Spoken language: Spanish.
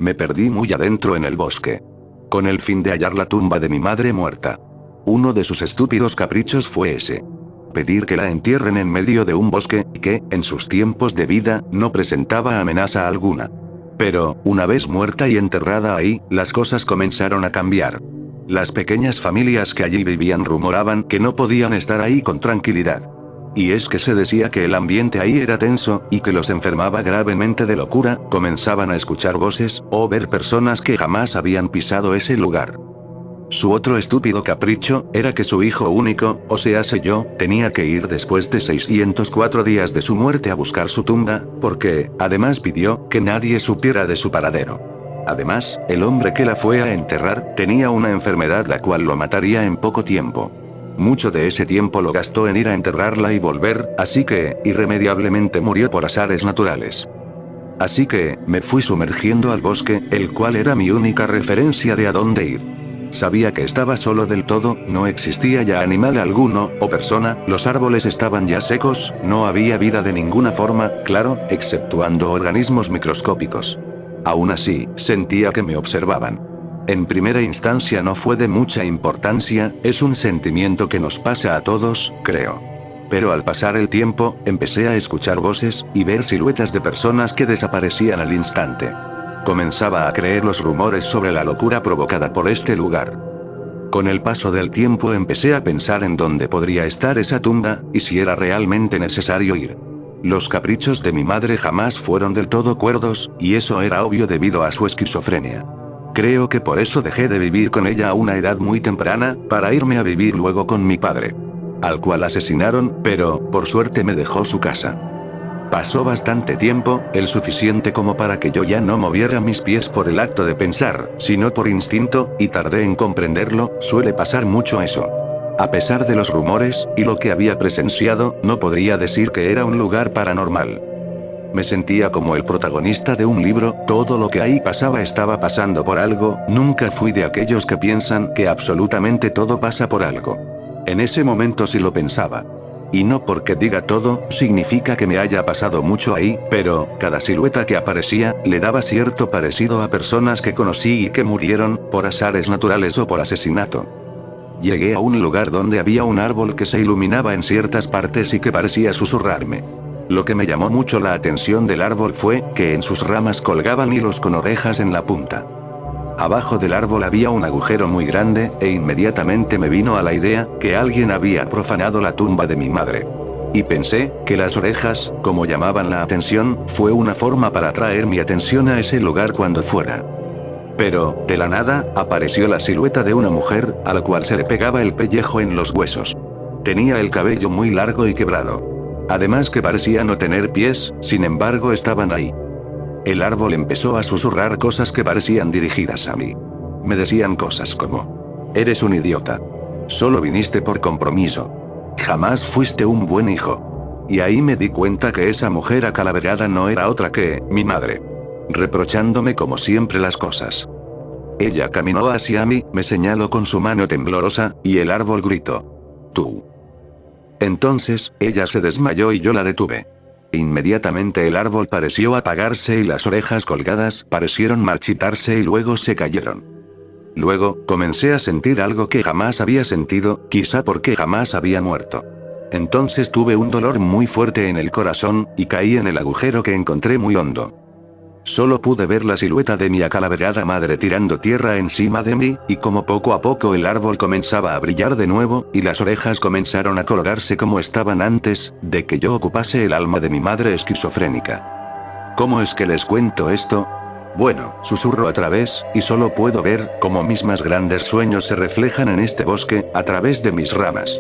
Me perdí muy adentro en el bosque, con el fin de hallar la tumba de mi madre muerta. Uno de sus estúpidos caprichos fue ese. Pedir que la entierren en medio de un bosque, que, en sus tiempos de vida, no presentaba amenaza alguna. Pero, una vez muerta y enterrada ahí, las cosas comenzaron a cambiar. Las pequeñas familias que allí vivían rumoraban que no podían estar ahí con tranquilidad. Y es que se decía que el ambiente ahí era tenso, y que los enfermaba gravemente de locura, comenzaban a escuchar voces, o ver personas que jamás habían pisado ese lugar. Su otro estúpido capricho, era que su hijo único, o sea yo, tenía que ir después de 604 días de su muerte a buscar su tumba, porque, además pidió, que nadie supiera de su paradero. Además, el hombre que la fue a enterrar, tenía una enfermedad la cual lo mataría en poco tiempo. Mucho de ese tiempo lo gastó en ir a enterrarla y volver, así que, irremediablemente murió por azares naturales. Así que, me fui sumergiendo al bosque, el cual era mi única referencia de a dónde ir. Sabía que estaba solo del todo, no existía ya animal alguno, o persona, los árboles estaban ya secos, no había vida de ninguna forma, claro, exceptuando organismos microscópicos. Aún así, sentía que me observaban. En primera instancia no fue de mucha importancia, es un sentimiento que nos pasa a todos, creo. Pero al pasar el tiempo, empecé a escuchar voces, y ver siluetas de personas que desaparecían al instante. Comenzaba a creer los rumores sobre la locura provocada por este lugar. Con el paso del tiempo empecé a pensar en dónde podría estar esa tumba, y si era realmente necesario ir. Los caprichos de mi madre jamás fueron del todo cuerdos, y eso era obvio debido a su esquizofrenia. Creo que por eso dejé de vivir con ella a una edad muy temprana, para irme a vivir luego con mi padre. Al cual asesinaron, pero, por suerte me dejó su casa. Pasó bastante tiempo, el suficiente como para que yo ya no moviera mis pies por el acto de pensar, sino por instinto, y tardé en comprenderlo, suele pasar mucho eso. A pesar de los rumores, y lo que había presenciado, no podría decir que era un lugar paranormal. Me sentía como el protagonista de un libro, todo lo que ahí pasaba estaba pasando por algo, nunca fui de aquellos que piensan que absolutamente todo pasa por algo. En ese momento sí lo pensaba. Y no porque diga todo, significa que me haya pasado mucho ahí, pero, cada silueta que aparecía, le daba cierto parecido a personas que conocí y que murieron, por azares naturales o por asesinato. Llegué a un lugar donde había un árbol que se iluminaba en ciertas partes y que parecía susurrarme. Lo que me llamó mucho la atención del árbol fue, que en sus ramas colgaban hilos con orejas en la punta. Abajo del árbol había un agujero muy grande, e inmediatamente me vino a la idea, que alguien había profanado la tumba de mi madre. Y pensé, que las orejas, como llamaban la atención, fue una forma para atraer mi atención a ese lugar cuando fuera. Pero, de la nada, apareció la silueta de una mujer, a la cual se le pegaba el pellejo en los huesos. Tenía el cabello muy largo y quebrado. Además que parecía no tener pies, sin embargo estaban ahí. El árbol empezó a susurrar cosas que parecían dirigidas a mí. Me decían cosas como: eres un idiota. Solo viniste por compromiso. Jamás fuiste un buen hijo. Y ahí me di cuenta que esa mujer acalaverada no era otra que, mi madre. Reprochándome como siempre las cosas. Ella caminó hacia mí, me señaló con su mano temblorosa, y el árbol gritó: tú. Entonces, ella se desmayó y yo la detuve. Inmediatamente el árbol pareció apagarse y las orejas colgadas parecieron marchitarse y luego se cayeron. Luego, comencé a sentir algo que jamás había sentido, quizá porque jamás había muerto. Entonces tuve un dolor muy fuerte en el corazón, y caí en el agujero que encontré muy hondo. Solo pude ver la silueta de mi acalaverada madre tirando tierra encima de mí, y como poco a poco el árbol comenzaba a brillar de nuevo, y las orejas comenzaron a colorarse como estaban antes, de que yo ocupase el alma de mi madre esquizofrénica. ¿Cómo es que les cuento esto? Bueno, susurro a través, y solo puedo ver, cómo mis más grandes sueños se reflejan en este bosque, a través de mis ramas.